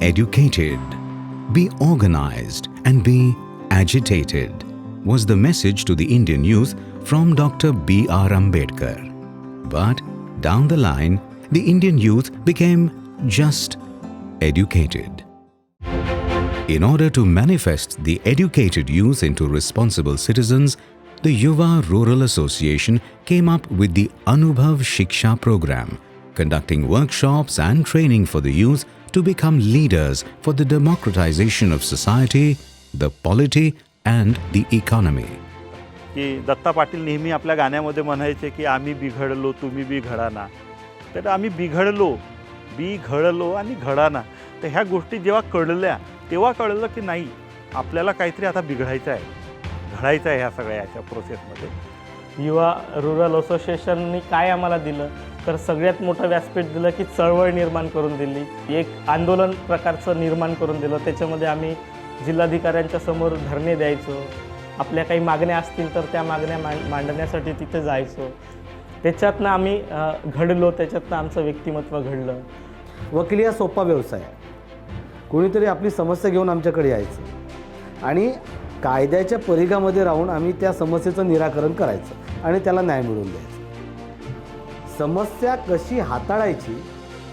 educated, be organized, and be agitated was the message to the Indian youth from Dr. B.R. Ambedkar. But down the line, the Indian youth became just educated. In order to manifest the educated youth into responsible citizens, the Yuva Rural Association came up with the Anubhav Shiksha program, conducting workshops and training for the youth to become leaders for the democratization of society, the polity and the economy. की दत्ता पाटील नेहमी आपल्या गाण्यामध्ये म्हणायचे की आम्ही बिघडलो तुम्ही बिघडाना. तर आम्ही बिघडलो आणि घडाना. तर ह्या गोष्टी जेव्हा कळल्या तेव्हा कळलं की नाही आपल्याला काहीतरी आता बिघडायचं आहे, घडायचं आहे ह्या सगळ्या याच्या प्रोसेसमध्ये. युवा रुरल असोसिएशननी काय आम्हाला दिलं तर सगळ्यात मोठं व्यासपीठ दिलं की चळवळ निर्माण करून दिली, एक आंदोलन प्रकारचं निर्माण करून दिलं. त्याच्यामध्ये आम्ही जिल्हाधिकाऱ्यांच्या समोर धरणे द्यायचो, आपल्या काही मागण्या असतील तर त्या मागण्या मांडण्यासाठी तिथे जायचो. त्याच्यातनं आम्ही घडलो, त्याच्यातनं आमचं व्यक्तिमत्व घडलं. वकिली हा सोपा व्यवसाय आहे. कोणीतरी आपली समस्या घेऊन आमच्याकडे यायचं आणि कायद्याच्या परिघामध्ये राहून आम्ही त्या समस्येचं निराकरण करायचं आणि त्याला न्याय मिळवून द्यायचं. समस्या कशी हाताळायची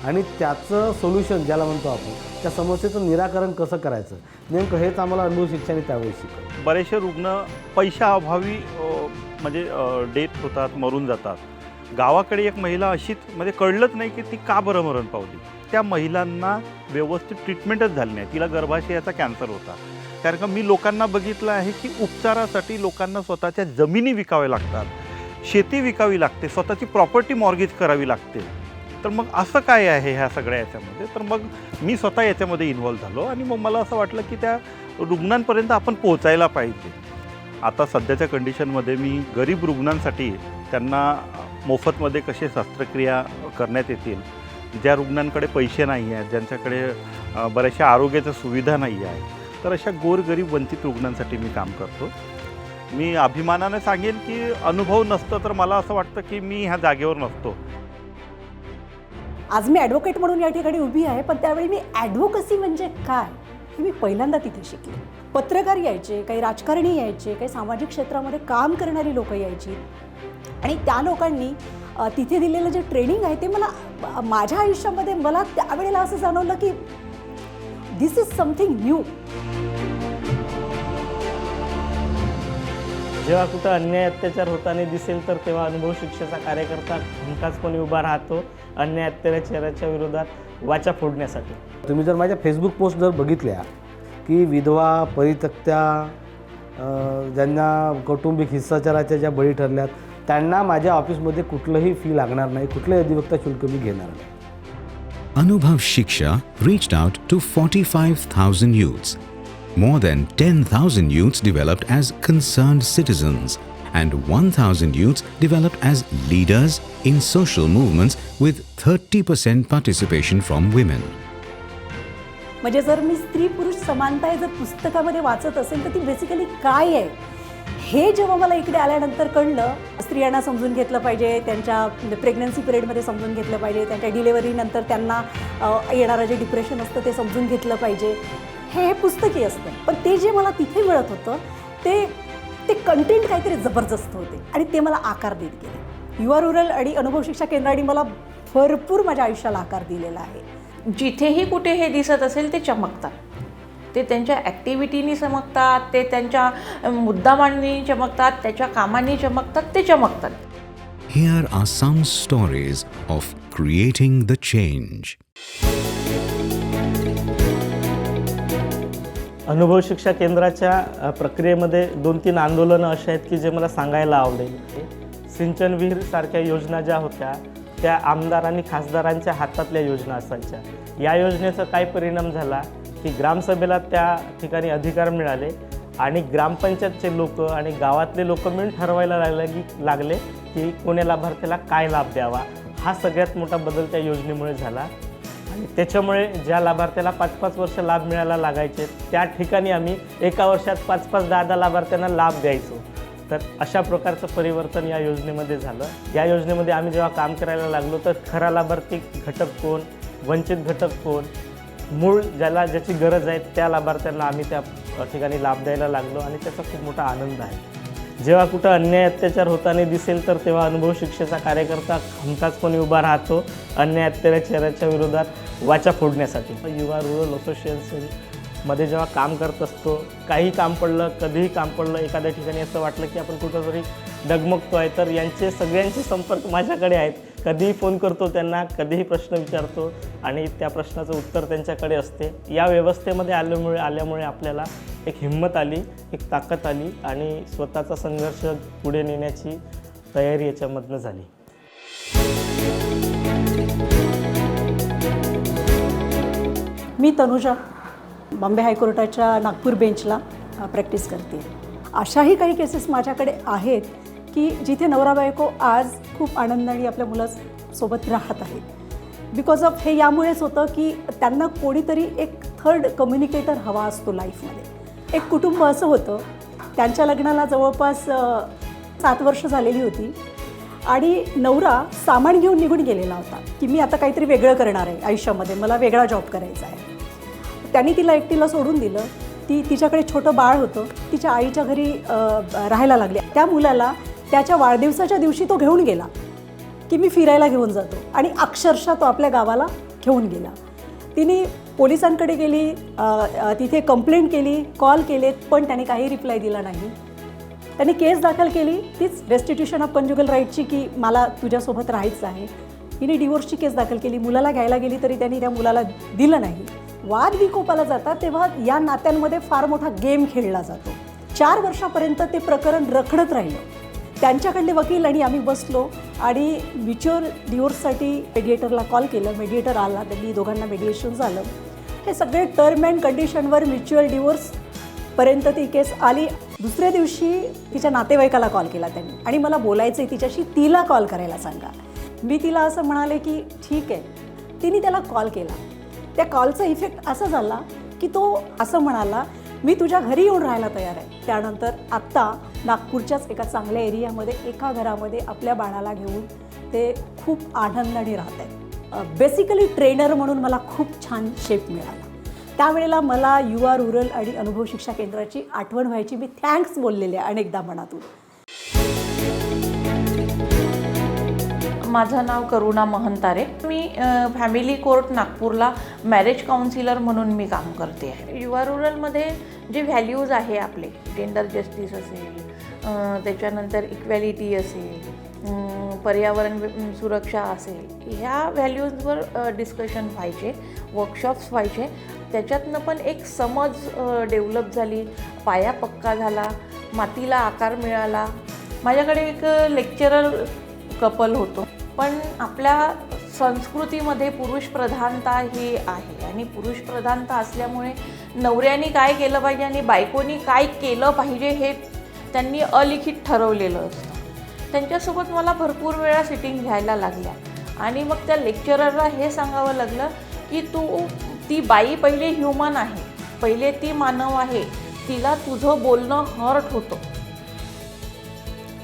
आणि त्याचं सोल्युशन ज्याला म्हणतो आपण, त्या समस्येचं निराकरण कसं करायचं, नेमकं हेच आम्हाला अनुभव शिक्षणाने त्यावेळी शिकवलं. बरेचसे रुग्ण पैशाअभावी म्हणजे डेथ होतात, मरून जातात. गावाकडे एक महिला अशीच म्हणजे कळलंच नाही की ती का बरं मरण पावली. त्या महिलांना व्यवस्थित ट्रीटमेंटच झाली नाही. तिला गर्भाशयाचा कॅन्सर होता. कारण का मी लोकांना बघितलं आहे की उपचारासाठी लोकांना स्वतःच्या जमिनी विकाव्या लागतात, शेती विकावी लागते, स्वतःची प्रॉपर्टी मॉर्गेज करावी लागते. तर मग असं काय आहे ह्या सगळ्या याच्यामध्ये. तर मग मी स्वतः याच्यामध्ये इन्व्हॉल्व झालो आणि मग मला असं वाटलं की त्या रुग्णांपर्यंत आपण पोहोचायला पाहिजे. आता सध्याच्या कंडिशनमध्ये मी गरीब रुग्णांसाठी त्यांना मोफतमध्ये कसे शस्त्रक्रिया करण्यात येतील, ज्या रुग्णांकडे पैसे नाही आहेत, ज्यांच्याकडे बऱ्याचशा आरोग्याच्या सुविधा नाही आहे, तर अशा गोरगरीब वंचित रुग्णांसाठी मी काम करतो. मी अभिमानाने सांगेन की अनुभव नसतं तर मला असं वाटतं की मी ह्या जागेवर नसतो. आज मी ॲडव्होकेट म्हणून या ठिकाणी उभी आहे, पण त्यावेळी मी ॲडव्होकसी म्हणजे काय हे मी पहिल्यांदा तिथे शिकले. पत्रकार यायचे, काही राजकारणी यायचे, काही सामाजिक क्षेत्रामध्ये काम करणारी लोकं यायची आणि त्या लोकांनी तिथे दिलेलं जे ट्रेनिंग आहे ते मला माझ्या आयुष्यामध्ये मला त्यावेळेला असं जाणवलं की दिस इज समथिंग न्यू. जेव्हा कुठं अन्याय अत्याचार होताना दिसेल तर तेव्हा अनुभव शिक्षेचा कार्यकर्ता हमखासपणे उभा राहतो अन्याय अत्याचाराच्या विरोधात वाचा फोडण्यासाठी. तुम्ही जर माझ्या फेसबुक पोस्ट जर बघितल्या की विधवा, परित्यक्त्या, ज्यांना कौटुंबिक हिंसाचाराच्या ज्या बळी ठरल्यात त्यांना माझ्या ऑफिसमध्ये कुठलंही फी लागणार नाही, कुठलंही अधिवक्ता शुल्क मी घेणार नाही. Anubhav Shiksha reached out to 45,000 youths. More than 10,000 youths developed as concerned citizens and 1,000 youths developed as leaders in social movements with 30% participation from women. म्हणजे जर मी स्त्री पुरुष समानता जर पुस्तकामध्ये वाचत असेल तर ती बेसिकली काय आहे हे जेव्हा मला इकडे आल्यानंतर कळलं. स्त्रियांना समजून घेतलं पाहिजे, त्यांच्या प्रेग्नन्सी पिरियडमध्ये समजून घेतलं पाहिजे, त्यांच्या डिलेव्हरीनंतर त्यांना येणारं जे डिप्रेशन असतं ते समजून घेतलं पाहिजे. हे पुस्तकी असतं, पण ते जे मला तिथे मिळत होतं ते कंटेंट काहीतरी जबरदस्त होते आणि ते मला आकार देत गेले. युवा रुरल आणि अनुभव शिक्षा केंद्राने मला भरपूर माझ्या आयुष्याला आकार दिलेला आहे. जिथेही कुठे हे दिसत असेल ते चमकतात, ते त्यांच्या ॲक्टिव्हिटीनी चमकतात, ते त्यांच्या मुद्दामांनी चमकतात, त्याच्या कामांनी चमकतात, ते चमकतात. Here are some stories of creating the change. अनुभव शिक्षा केंद्राच्या प्रक्रियेमध्ये 2-3 आंदोलनं अशी आहेत की जे मला सांगायला आवडेल. सिंचन विहीर सारख्या योजना ज्या होत्या त्या आमदार आणि खासदारांच्या हातातल्या योजना असायच्या. या योजनेचा काय परिणाम झाला की ग्रामसभेला त्या ठिकाणी अधिकार मिळाले आणि ग्रामपंचायतचे लोक आणि गावातले लोक मिळून ठरवायला लागले की कोण्या लाभार्थ्याला काय लाभ द्यावा. हा सगळ्यात मोठा बदल त्या योजनेमुळे झाला आणि त्याच्यामुळे ज्या लाभार्थ्याला 5-5 वर्ष लाभ मिळायला लागायचे त्या ठिकाणी आम्ही एका वर्षात 5-5, 10-10 लाभार्थ्यांना लाभ द्यायचो. तर अशा प्रकारचं परिवर्तन या योजनेमध्ये झालं. या योजनेमध्ये आम्ही जेव्हा काम करायला लागलो तर खरा लाभार्थी घटक कोण, वंचित घटक कोण, मूळ ज्याची गरज आहे त्या लाभार्थ्यांना आम्ही त्या ठिकाणी लाभ द्यायला लागलो आणि त्याचा खूप मोठा आनंद आहे. जेव्हा कुठं अन्याय अत्याचार होताना दिसेल तर तेव्हा अनुभव शिक्षेचा कार्यकर्ता हमखासपणे उभा राहतो अन्याय अत्याचाराच्या विरोधात वाचा फोडण्यासाठी. युवा रुरल असोसिएशनमध्ये जेव्हा काम करत असतो, काही काम पडलं, कधीही काम पडलं, एखाद्या ठिकाणी असं वाटलं की आपण कुठंतरी डगमगतो आहे, तर यांचे सगळ्यांचे संपर्क माझ्याकडे आहेत. कधीही फोन करतो त्यांना, कधीही प्रश्न विचारतो आणि त्या प्रश्नाचं उत्तर त्यांच्याकडे असते. या व्यवस्थेमध्ये आल्यामुळे आपल्याला एक हिंमत आली, एक ताकद आली आणि स्वतःचा संघर्ष पुढे नेण्याची तयारी याच्यामधनं झाली. मी तनुजा, बॉम्बे हायकोर्टाच्या नागपूर बेंचला प्रॅक्टिस करते. अशाही काही केसेस माझ्याकडे आहेत की जिथे नवरा बायको आज खूप आनंदाने आपल्या मुलासोबत राहत आहेत. बिकॉज ऑफ हे यामुळेच होतं की त्यांना कोणीतरी एक थर्ड कम्युनिकेटर हवा असतो लाईफमध्ये. एक कुटुंब असं होतं, त्यांच्या लग्नाला जवळपास 7 वर्ष झालेली होती आणि नवरा सामान घेऊन निघून गेलेला होता की मी आता काहीतरी वेगळं करणार आहे आयुष्यामध्ये, मला वेगळा जॉब करायचा आहे. त्यांनी तिला एकटीला सोडून दिलं. तिच्याकडे छोटं बाळ होतं, तिच्या आईच्या घरी राहायला लागले. त्या मुलाला त्याच्या वाढदिवसाच्या दिवशी तो घेऊन गेला की मी फिरायला घेऊन जातो आणि अक्षरशः तो आपल्या गावाला घेऊन गेला. तिने पोलिसांकडे गेली, तिथे कंप्लेंट केली, कॉल केलेत, पण त्याने काही रिप्लाय दिला नाही. त्यांनी केस दाखल केली, तीच रेस्टिट्यूशन ऑफ कंजुगल राईटची की मला तुझ्यासोबत राहायचं आहे. तिने डिवोर्सची केस दाखल केली. मुलाला घ्यायला गेली तरी त्यांनी त्या मुलाला दिलं नाही. वाद विकोपाला जातात तेव्हा या नात्यांमध्ये फार मोठा गेम खेळला जातो. 4 वर्षापर्यंत ते प्रकरण रखडत राहिलं. त्यांच्याकडले वकील आणि आम्ही बसलो आणि म्युच्युअल डिवोर्ससाठी मेडिएटरला कॉल केलं. मेडिएटर आला, त्यांनी दोघांना मेडिएशन झालं. हे सगळे टर्म अँड कंडिशनवर म्युच्युअल डिवोर्सपर्यंत ती केस आली. दुसऱ्या दिवशी तिच्या नातेवाईकाला कॉल केला त्यांनी आणि मला बोलायचं आहे तिच्याशी, तिला कॉल करायला सांगा. मी तिला असं म्हणाले की ठीक आहे. तिने त्याला कॉल केला. त्या कॉलचा इफेक्ट असा झाला की तो असं म्हणाला, मी तुझ्या घरी येऊन राहायला तयार आहे. त्यानंतर आत्ता नागपूरच्याच एका चांगल्या एरियामध्ये एका घरामध्ये आपल्या बाळाला घेऊन ते खूप आनंदाने राहत आहेत. बेसिकली ट्रेनर म्हणून मला खूप छान शेप मिळाला. त्यावेळेला मला युवा रुरल आणि अनुभव शिक्षा केंद्राची आठवण व्हायची. मी थँक्स बोललेले अनेकदा मनातून. माझं नाव करुणा महंतारे. मी फॅमिली कोर्ट नागपूरला मॅरेज काउन्सिलर म्हणून मी काम करते आहे. युवा रुरलमध्ये जे व्हॅल्यूज आहे आपले, जेंडर जस्टिस असेल, त्याच्यानंतर इक्वॅलिटी असेल, पर्यावरण सुरक्षा असेल, ह्या व्हॅल्यूजवर डिस्कशन व्हायचे, वर्कशॉप्स व्हायचे. त्याच्यातनं पण एक समज डेव्हलप झाली, पाया पक्का झाला, मातीला आकार मिळाला. माझ्याकडे एक लेक्चरर कपल होतो, पण आपल्या संस्कृतीमध्ये पुरुष प्रधानता ही आहे आणि पुरुष प्रधानता असल्यामुळे नवऱ्याने काय केलं पाहिजे आणि बायकोनी काय केलं पाहिजे हे त्यांनी अलिखित ठरवलेलं असतं. त्यांच्यासोबत मला भरपूर वेळा सिटिंग घ्यायला लागल्या आणि मग त्या लेक्चररला हे सांगावं लागलं की ती बाई पहिले ह्युमन आहे, पहिले ती मानव आहे, तिला तुझं बोलणं हर्ट होतं.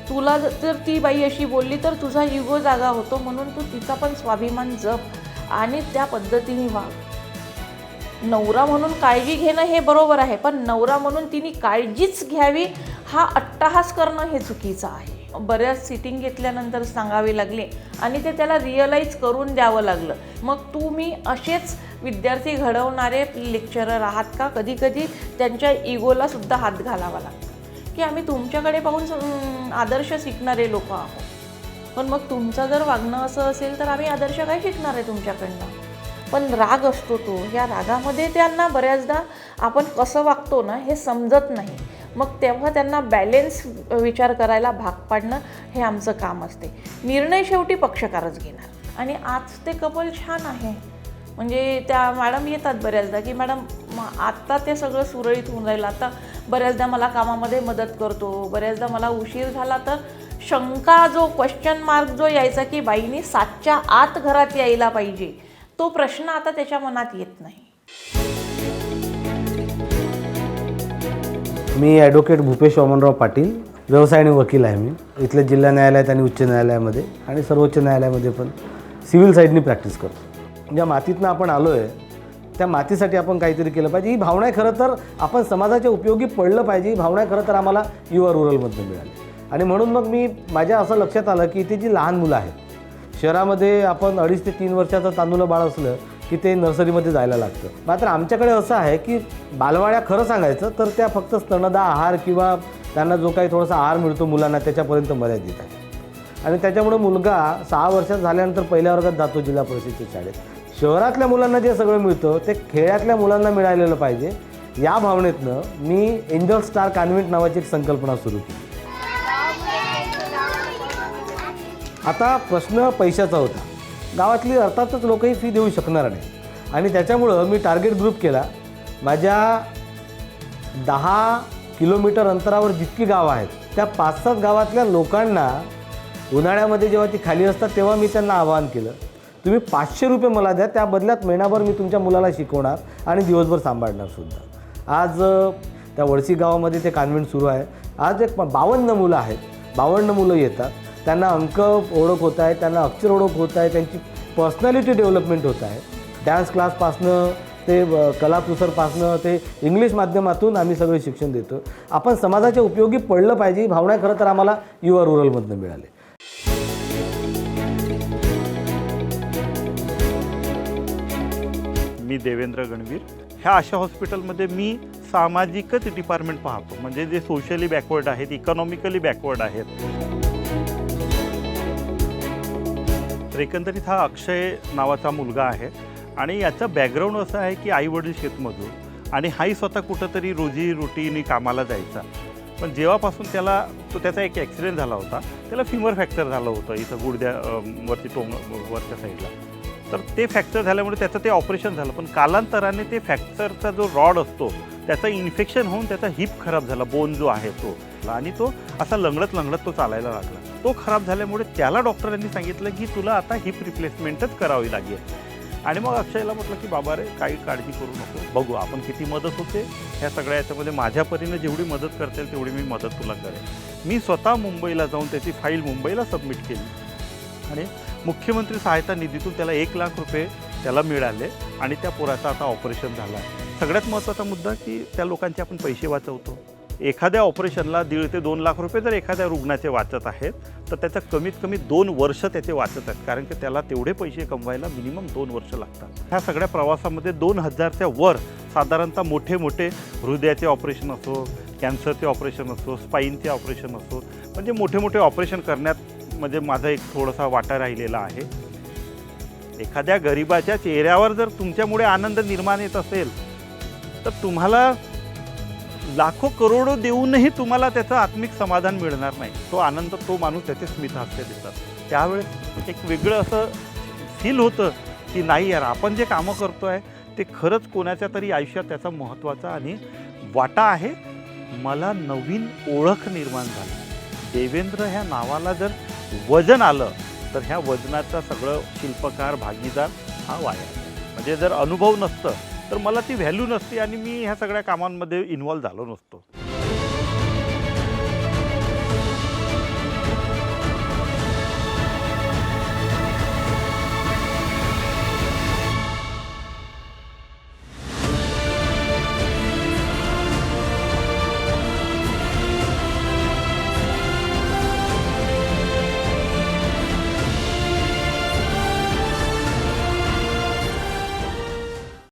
तुला जर ती बाई अशी बोलली तर तुझा इगो जागा होतो, म्हणून तू तिचा पण स्वाभिमान जप आणि त्या पद्धतीने वाग. नवरा म्हणून काळजी घेणं हे बरोबर आहे, पण नवरा म्हणून तिने काळजीच घ्यावी हा अट्टहास करणं हे चुकीचं आहे. बऱ्याच सिटिंग घेतल्यानंतर सांगावे लागले आणि ते त्याला रिअलाईज करून द्यावं लागलं. मग तुम्ही असेच विद्यार्थी घडवणारे लेक्चरर आहात का? कधी कधी त्यांच्या इगोला सुद्धा हात घालावा लागतो की आम्ही तुमच्याकडे पाहून आदर्श शिकणारे लोक आहोत, पण मग तुमचं जर वागणं असं असेल तर आम्ही आदर्श काय शिकणार आहे तुमच्याकडनं? पण राग असतो तो, या रागामध्ये त्यांना बऱ्याचदा आपण कसं वागतो ना हे समजत नाही. मग तेव्हा त्यांना बॅलेन्स विचार करायला भाग पाडणं हे आमचं काम असते. निर्णय शेवटी पक्षकारच घेणार. आणि आज ते कपल छान आहे. म्हणजे त्या मॅडम येतात बऱ्याचदा की मॅडम आत्ता ते सगळं सुरळीत होऊन राहिलं. आता बऱ्याचदा मला कामामध्ये मदत करतो, बऱ्याचदा मला उशीर झाला तर शंका जो क्वेश्चन मार्क जो यायचा की बाईनी 7च्या आत घरात यायला पाहिजे, तो प्रश्न आता त्याच्या मनात येत नाही. मी ॲडव्होकेट भूपेश वामनराव पाटील, व्यवसाय आणि वकील आहे. मी इथल्या जिल्हा न्यायालयात आणि उच्च न्यायालयामध्ये आणि सर्वोच्च न्यायालयामध्ये पण सिव्हिल साईडनी प्रॅक्टिस करतो. ज्या मातीतनं आपण आलो आहे त्या मातीसाठी आपण काहीतरी केलं पाहिजे. ही भावना आहे खरं तर आपण समाजाच्या उपयोगी पडलं पाहिजे. ही भावना आहे खरं तर आम्हाला युवा रुरलमधून मिळाली. आणि म्हणून मग मी माझ्या असं लक्षात आलं की इथे जी लहान मुलं आहेत, शहरामध्ये आपण 2.5 ते 3 वर्षाचं तांदूळ बाळ असलं की ते नर्सरीमध्ये जायला लागतं. मात्र आमच्याकडे असं आहे की बालवाड्या खरं सांगायचं तर त्या फक्त स्तनदा आहार किंवा त्यांना जो काही थोडासा आहार मिळतो मुलांना त्याच्यापर्यंत मर्यादित आहे. आणि त्याच्यामुळे मुलगा 6 वर्षात झाल्यानंतर पहिल्या वर्गात जातो जिल्हा परिषदेच्या शाळेत. शहरातल्या मुलांना जे सगळं मिळतं ते खेड्यातल्या मुलांना मिळालेलं पाहिजे. या भावनेतनं मी एंजल स्टार कॉन्व्हेंट नावाची एक संकल्पना सुरू केली. आता प्रश्न पैशाचा होता. गावातली अर्थातच लोकही फी देऊ शकणार नाही आणि त्याच्यामुळं मी टार्गेट ग्रुप केला. माझ्या 10 किलोमीटर अंतरावर जितकी गावं आहेत त्या 5-7 गावातल्या लोकांना उन्हाळ्यामध्ये जेव्हा ती खाली असतात तेव्हा मी त्यांना आवाहन केलं, तुम्ही 500 रुपये मला द्या, त्या बदल्यात महिनाभर मी तुमच्या मुलाला शिकवणार आणि दिवसभर सांभाळणार सुद्धा. आज त्या वडसी गावामध्ये ते कॉन्व्हेंट सुरू आहे. आज एक 52 मुलं आहेत. 52 मुलं येतात. त्यांना अंक ओळख होत आहे, त्यांना अक्षर ओळख होत आहे, त्यांची पर्सनॅलिटी डेव्हलपमेंट होत आहे. डान्स क्लासपासनं ते कलाकुसरपासनं ते इंग्लिश माध्यमातून आम्ही सगळे शिक्षण देतो. आपण समाजाच्या उपयोगी पडलं पाहिजे. ही भावना खरं तर आम्हाला युवा रुरलमधून मिळाली. मी देवेंद्र गणवीर. ह्या आशा हॉस्पिटलमध्ये मी सामाजिकच डिपार्टमेंट पाहतो, म्हणजे जे सोशली बॅकवर्ड आहेत, इकॉनॉमिकली बॅकवर्ड आहेत. तर एकंदरीत हा अक्षय नावाचा मुलगा आहे आणि याचं बॅकग्राऊंड असं आहे की आईवडील शेतमजूर आणि हाही स्वतः कुठंतरी रोजीरोटीने कामाला जायचा. पण जेव्हापासून त्याचा एक ॲक्सिडेंट झाला होता, त्याला फिमर फ्रॅक्चर झालं होतं इथं गुडद्या वरती वरच्या साईडला. तर ते फ्रॅक्चर झाल्यामुळे त्याचं ते ऑपरेशन झालं. पण कालांतराने ते फ्रॅक्चरचा जो रॉड असतो त्याचं इन्फेक्शन होऊन त्याचा हिप खराब झाला, बोन जो आहे तो, आणि तो असा लंगडत तो चालायला लागला. तो खराब झाल्यामुळे त्याला डॉक्टरांनी सांगितलं की तुला आता हिप रिप्लेसमेंटच करावी लागेल. आणि मग अक्षयला म्हटलं की बाबा रे काही काळजी करू नको, बघू आपण किती मदत होते ह्या सगळ्या याच्यामध्ये. माझ्या परीने जेवढी मदत करता येईल तेवढी मी मदत तुला करेन. मी स्वतः मुंबईला जाऊन त्याची फाईल मुंबईला सबमिट केली आणि मुख्यमंत्री सहायता निधीतून त्याला 1 लाख रुपये त्याला मिळाले आणि त्या पोराचं आता ऑपरेशन झालं आहे. सगळ्यात महत्त्वाचा मुद्दा की त्या लोकांचे आपण पैसे वाचवतो. एखाद्या ऑपरेशनला 1.5 ते 2 लाख रुपये जर एखाद्या रुग्णाचे वाचत आहेत तर त्याचं कमीत कमी 2 वर्ष त्याचे वाचत आहेत, कारण की त्याला तेवढे पैसे कमवायला मिनिमम 2 वर्ष लागतात. ह्या सगळ्या प्रवासामध्ये 2000च्या वर साधारणतः मोठे हृदयाचे ऑपरेशन असो, कॅन्सरचे ऑपरेशन असो, स्पाईनचे ऑपरेशन असो, म्हणजे मोठे ऑपरेशन करण्यात म्हणजे माझा एक थोडासा वाटा राहिलेला आहे. एखाद्या गरिबाच्या चेहऱ्यावर जर तुमच्यामुळे आनंद निर्माण येत असेल तर तुम्हाला लाखो करोडो देऊनही तुम्हाला त्याचं आत्मिक समाधान मिळणार नाही. तो आनंद तो माणूस त्याचे स्मितहास्य देतात. त्यावेळेस एक वेगळं असं फील होतं की नाही यार, आपण जे कामं करतो आहे ते खरंच कोणाच्या तरी आयुष्यात त्याचा महत्त्वाचा आणि वाटा आहे. मला नवीन ओळख निर्माण झाली. देवेंद्र ह्या नावाला जर वजन आलं तर ह्या वजनाचा सगळं शिल्पकार भागीदार हा वाया. म्हणजे जर अनुभव नसतं तर मला ती व्हॅल्यू नसती आणि मी ह्या सगळ्या कामांमध्ये इन्व्हॉल्व झालो नसतो.